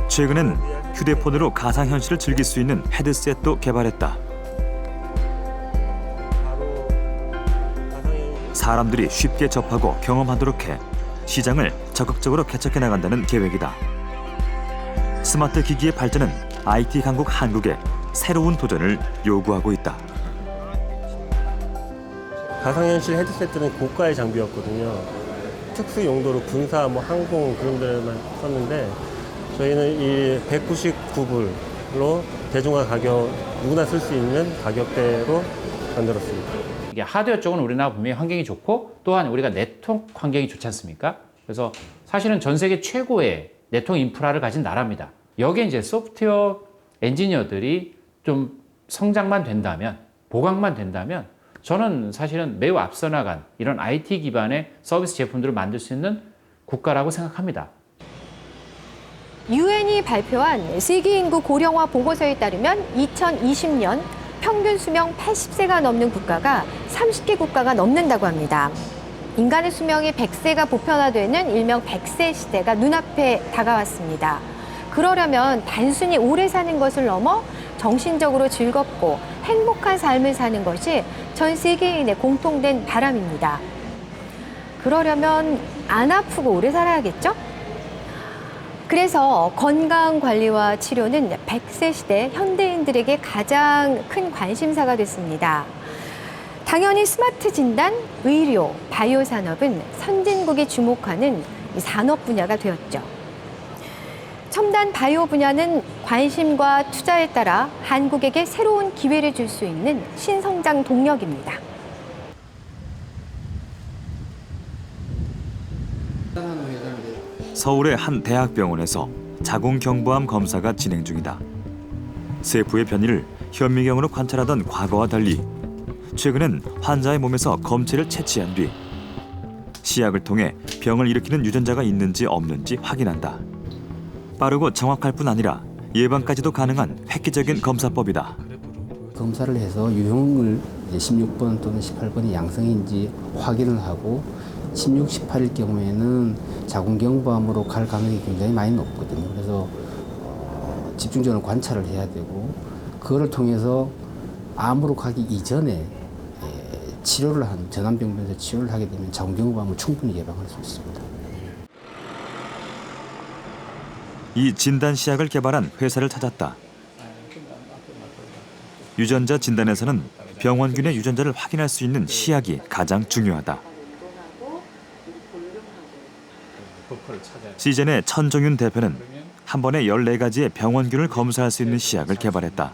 최근엔 휴대폰으로 가상현실을 즐길 수 있는 헤드셋도 개발했다. 사람들이 쉽게 접하고 경험하도록 해 시장을 적극적으로 개척해 나간다는 계획이다. 스마트 기기의 발전은 IT 강국 한국에 새로운 도전을 요구하고 있다. 가상현실 헤드셋들은 고가의 장비였거든요. 특수 용도로 군사, 항공 그런 데만 썼는데 저희는 이 199불로 대중화 가격, 누구나 쓸 수 있는 가격대로 만들었습니다. 이게 하드웨어 쪽은 우리나라 분명히 환경이 좋고 또한 우리가 네트워크 환경이 좋지 않습니까? 그래서 사실은 전 세계 최고의 네트워크 인프라를 가진 나라입니다. 여기에 이제 소프트웨어 엔지니어들이 좀 성장만 된다면, 보강만 된다면 저는 사실은 매우 앞서 나간 이런 IT 기반의 서비스 제품들을 만들 수 있는 국가라고 생각합니다. 유엔이 발표한 세계 인구 고령화 보고서에 따르면 2020년 평균 수명 80세가 넘는 국가가 30개 국가가 넘는다고 합니다. 인간의 수명이 100세가 보편화되는 일명 100세 시대가 눈앞에 다가왔습니다. 그러려면 단순히 오래 사는 것을 넘어 정신적으로 즐겁고 행복한 삶을 사는 것이 전 세계인의 공통된 바람입니다. 그러려면 안 아프고 오래 살아야겠죠? 그래서 건강관리와 치료는 100세 시대 현대인들에게 가장 큰 관심사가 됐습니다. 당연히 스마트 진단, 의료, 바이오 산업은 선진국이 주목하는 산업 분야가 되었죠. 첨단 바이오 분야는 관심과 투자에 따라 한국에게 새로운 기회를 줄 수 있는 신성장 동력입니다. 서울의 한 대학병원에서 자궁경부암 검사가 진행 중이다. 세포의 변이를 현미경으로 관찰하던 과거와 달리 최근엔 환자의 몸에서 검체를 채취한 뒤 시약을 통해 병을 일으키는 유전자가 있는지 없는지 확인한다. 빠르고 정확할 뿐 아니라 예방까지도 가능한 획기적인 검사법이다. 검사를 해서 유형을 16번 또는 18번이 양성인지 확인을 하고 16, 18일 경우에는 자궁경부암으로 갈 가능성이 굉장히 많이 높거든요. 그래서 집중적으로 관찰을 해야 되고 그거를 통해서 암으로 가기 이전에 치료를 한 전암병변에서 치료를 하게 되면 자궁경부암을 충분히 예방할 수 있습니다. 이 진단 시약을 개발한 회사를 찾았다. 유전자 진단에서는 병원균의 유전자를 확인할 수 있는 시약이 가장 중요하다. 시젠의 천종윤 대표는 한 번에 14가지의 병원균을 검사할 수 있는 시약을 개발했다.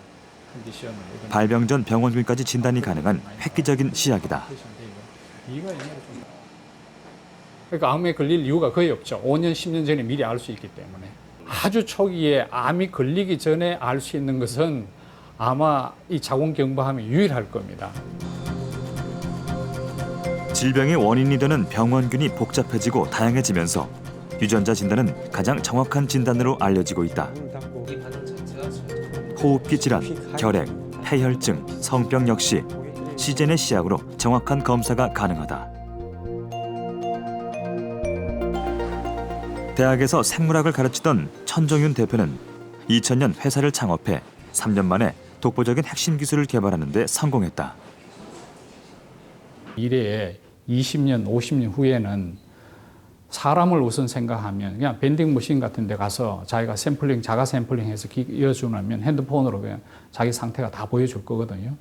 발병 전 병원균까지 진단이 가능한 획기적인 시약이다. 그러니까 암에 걸릴 이유가 거의 없죠. 5년, 10년 전에 미리 알 수 있기 때문에. 아주 초기에 암이 걸리기 전에 알 수 있는 것은 아마 이 자궁경부암이 유일할 겁니다. 질병의 원인이 되는 병원균이 복잡해지고 다양해지면서 유전자 진단은 가장 정확한 진단으로 알려지고 있다. 호흡기 질환, 결핵, 폐혈증, 성병 역시 시젠의 시약으로 정확한 검사가 가능하다. 대학에서 생물학을 가르치던 천정윤 대표는 2000년 회사를 창업해 3년 만에 독보적인 핵심 기술을 개발하는 데 성공했다. 미래에 20년, 50년 후에는 사람을 우선 생각하면 그냥 밴딩 머신 같은 데 가서 자기가 샘플링, 자가 샘플링해서 이어주면 핸드폰으로 그냥 자기 상태가 다 보여줄 거거든요.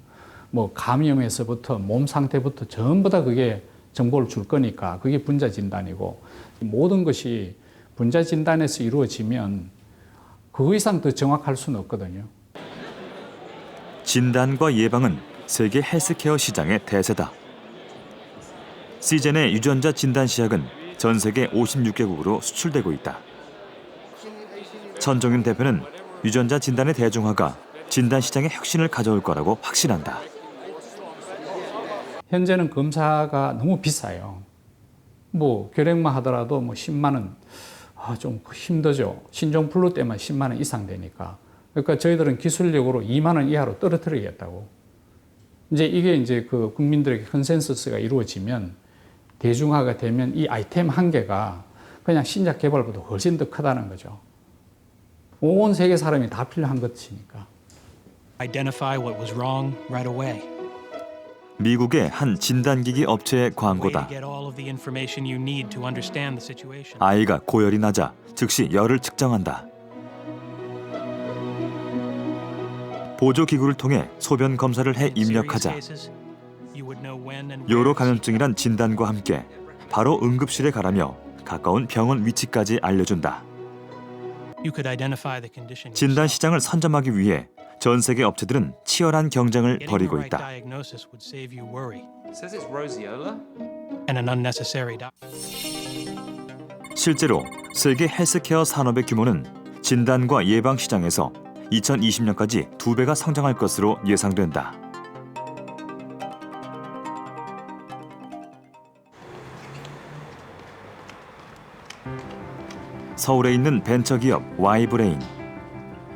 뭐 감염에서부터 몸 상태부터 전부 다 그게 정보를 줄 거니까 그게 분자 진단이고 모든 것이 분자 진단에서 이루어지면 그 이상 더 정확할 수는 없거든요. 진단과 예방은 세계 헬스케어 시장의 대세다. 시젠의 유전자 진단 시약은 전 세계 56개국으로 수출되고 있다. 천정윤 대표는 유전자 진단의 대중화가 진단 시장의 혁신을 가져올 거라고 확신한다. 현재는 검사가 너무 비싸요. 뭐 결핵만 하더라도 뭐 10만 원, 좀 힘들죠. 신종플루 때만 10만 원 이상 되니까. 그러니까 저희들은 기술력으로 2만 원 이하로 떨어뜨리겠다고. 이게 이제 그 국민들에게 컨센서스가 이루어지면 대중화가 되면 이 아이템 한 개가 그냥 신약 개발보다 훨씬 더 크다는 거죠. 온 세계 사람이 다 필요한 것이니까. Identify what was wrong right away. 미국의 한 진단기기 업체의 광고다. Get all of the information you need to understand the situation. 아이가 고열이 낮아 즉시 열을 측정한다. 보조기구를 통해 소변 검사를 해 입력하자. 요로 감염증이란 진단과 함께 바로 응급실에 가라며 가까운 병원 위치까지 알려준다. You could identify the condition. 진단 시장을 선점하기 위해 전 세계 업체들은 치열한 경쟁을 벌이고 있다. Diagnosis would save you worry Says it's roseola. and an unnecessary 실제로 세계 헬스케어 산업의 규모는 진단과 예방 시장에서 2020년까지 2배가 성장할 것으로 예상된다. 서울에 있는 벤처기업 Y브레인.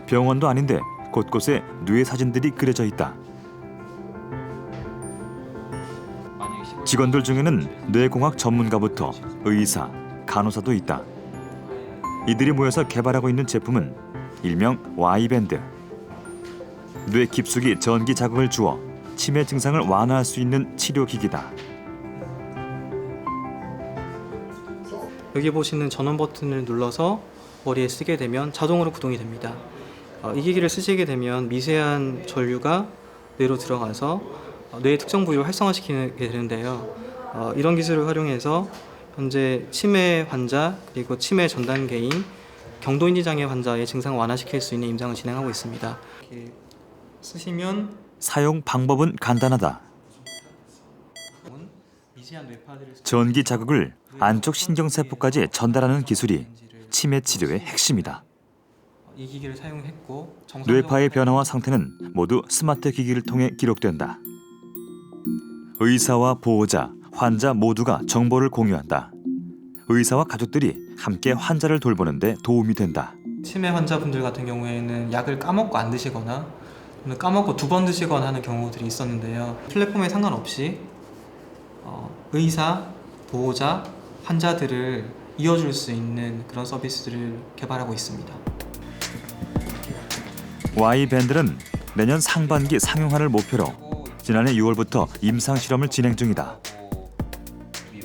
병원도 아닌데 곳곳에 뇌 사진들이 그려져 있다. 직원들 중에는 뇌공학 전문가부터 의사, 간호사도 있다. 이들이 모여서 개발하고 있는 제품은 일명 Y밴드. 뇌 깊숙이 전기 자극을 주어 치매 증상을 완화할 수 있는 치료기기다. 여기 보시는 전원 버튼을 눌러서 머리에 쓰게 되면 자동으로 구동이 됩니다. 이 기기를 쓰시게 되면 미세한 전류가 뇌로 들어가서 뇌의 특정 부위를 활성화시키게 되는데요. 이런 기술을 활용해서 현재 치매 환자 그리고 치매 전 단계인 경도인지 장애 환자의 증상을 완화시킬 수 있는 임상을 진행하고 있습니다. 이렇게 쓰시면 사용 방법은 간단하다. 전기 자극을 안쪽 신경세포까지 전달하는 기술이 치매 치료의 핵심이다. 이 기기를 사용했고 뇌파의 변화와 상태는 모두 스마트 기기를 통해 기록된다. 의사와 보호자, 환자 모두가 정보를 공유한다. 의사와 가족들이 함께 환자를 돌보는 데 도움이 된다. 치매 환자분들 같은 경우에는 약을 까먹고 안 드시거나 까먹고 2번 드시거나 하는 경우들이 있었는데요. 플랫폼에 상관없이 의사, 보호자, 환자들을 이어줄 수 있는 그런 서비스들을 개발하고 있습니다. Y밴드는 내년 상반기 상용화를 목표로 지난해 6월부터 임상 실험을 진행 중이다.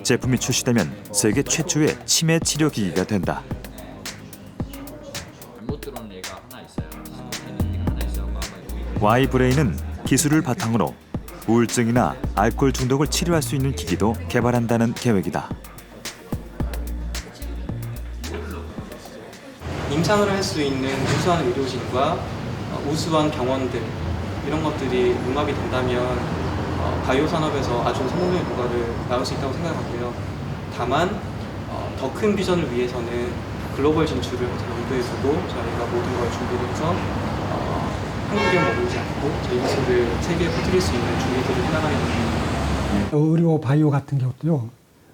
제품이 출시되면 세계 최초의 치매 치료 기기가 된다. Y브레인은 기술을 바탕으로 우울증이나 알코올 중독을 치료할 수 있는 기기도 개발한다는 계획이다. 임상을 할 수 있는 우수한 의료진과 우수한 병원들 이런 것들이 융합이 된다면 바이오 산업에서 아주 성공적인 결과를 낳을 수 있다고 생각하고요. 다만 더 큰 비전을 위해서는 글로벌 진출을 염두에 두고 저희가 모든 걸 준비를 해서 한국에 머물지 않고 저희 기술을 세계에 퍼뜨릴 수 있는 준비들을 해나가야 됩니다. 의료 바이오 같은 경우도요.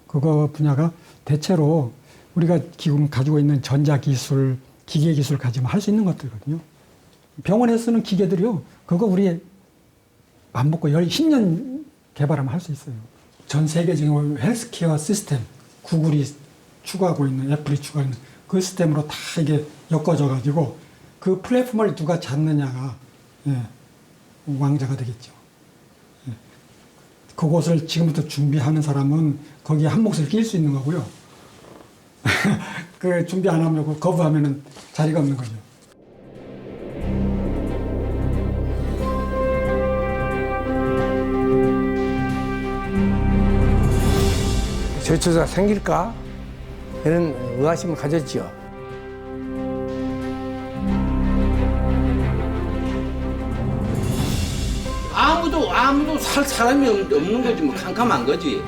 그거 분야가 대체로 우리가 지금 가지고 있는 전자 기술 기계 기술 가지면 할 수 있는 것들이거든요. 병원에서 쓰는 기계들이요. 그거 우리 안 먹고 10년 개발하면 할 수 있어요. 전 세계적인 헬스케어 시스템, 구글이 추구하고 있는, 애플이 추구하고 있는 그 시스템으로 다 이게 엮어져-가지고 그 플랫폼을 누가 잡느냐가 왕자가 되겠죠. 그곳을 지금부터 준비하는 사람은 거기에 한 몫을 끼일 수 있는 거고요. 그 준비 안 하면 거부하면 자리가 없는 거죠. 저처가 생길까? 이런 의아심을 가졌죠. 아무도 살 사람이 없는 거지, 뭐 캄캄한 거지.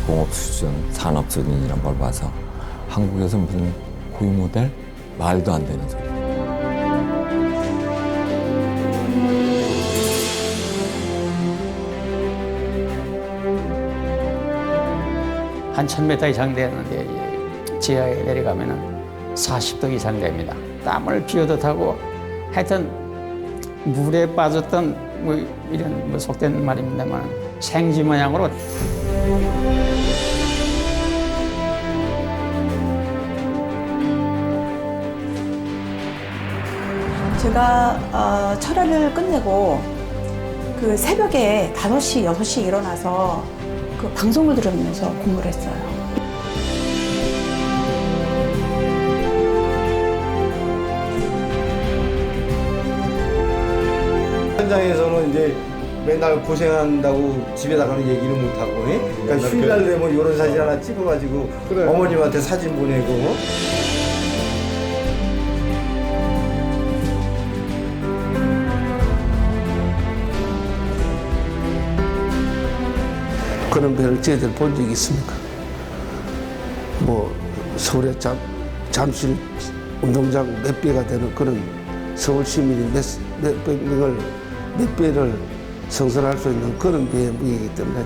공업 수준, 산업 수준이란 걸 봐서 한국에서 무슨 고유 모델? 말도 안 되는 소리. 한 1000m 이상 되는데 지하에 내려가면은 40도 이상 됩니다. 땀을 피워도 타고 하여튼 물에 빠졌던 뭐 이런 뭐 속된 말입니다만 생쥐 모양으로 제가 철학을 끝내고 그 새벽에 5시, 6시 일어나서 그 방송을 들으면서 공부를 했어요. 현장에서는 이제 맨날 고생한다고 집에 나가는 얘기는 못하고, 그러니까 휴일날 되면 이런 사진 하나 찍어가지고 어머님한테 사진 보내고. 그런 배를 저희들 본 적이 있습니까? 뭐 서울의 잠실 운동장 몇 배가 되는 그런 서울 시민이 몇백 명을 몇 배를 성선할 수 있는 그런 배의 무기이기 때문에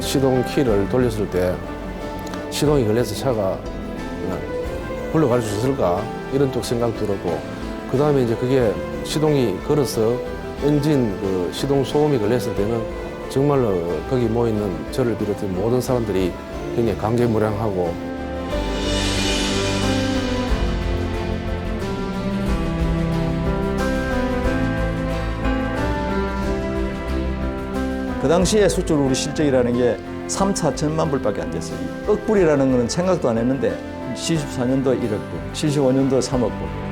시동 키를 돌렸을 때 시동이 걸려서 차가 불러갈 수 있을까 이런 쪽 생각 들었고, 그 다음에 이제 그게 시동이 걸어서 엔진 그 시동 소음이 걸렸을 때는 정말로 거기 모이는 저를 비롯한 모든 사람들이 굉장히 강제무량하고, 그 당시에 수출 우리 실적이라는 게 3, 4천만 불밖에 안 됐어요. 억불이라는 거는 생각도 안 했는데 74년도 1억 불, 75년도 3억 불.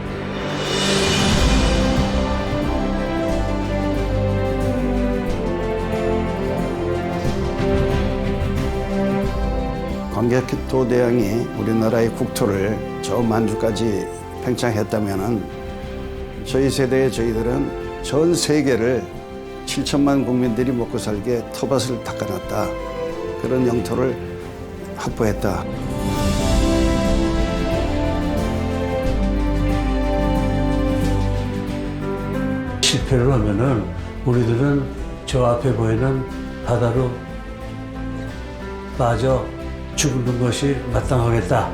광개토대왕이 우리나라의 국토를 저 만주까지 팽창했다면은 저희 세대의 저희들은 전 세계를 7천만 국민들이 먹고 살게 텃밭을 닦아놨다. 그런 영토를 확보했다. 실패를 하면은 우리들은 저 앞에 보이는 바다로 빠져 죽는 것이 마땅하겠다.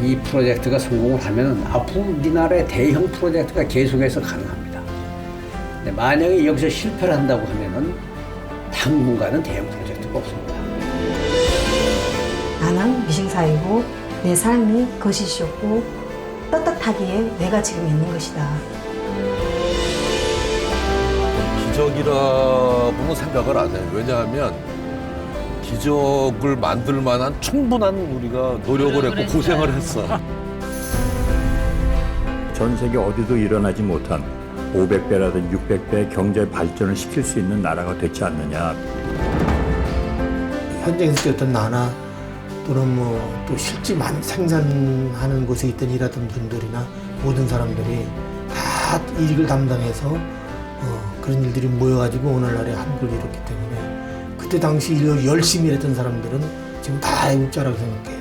이 프로젝트가 성공을 하면 앞으로 우리나라의 대형 프로젝트가 계속해서 가능합니다. 근데 만약에 여기서 실패를 한다고 하면은 당분간은 대형 프로젝트가 없습니다. 나는 미싱사이고 내 삶이 거짓이었고 떳떳하기에 내가 지금 있는 것이다. 기적이라고는 생각을 안 해요. 왜냐하면 기적을 만들 만한 충분한 우리가 노력을 했고 고생을 했어. 전 세계 어디도 일어나지 못한 500배라든지 600배의 경제 발전을 시킬 수 있는 나라가 되지 않느냐. 현장에서 뛰었던 나나 또는 뭐 또 실제 생산하는 곳에 있던 일하던 분들이나 모든 사람들이 다 일을 담당해서 그런 일들이 모여가지고 오늘날의 한국을 이뤘기 때문에 그때 당시 열심히 일했던 사람들은 지금 다 애국자라고 생각해요.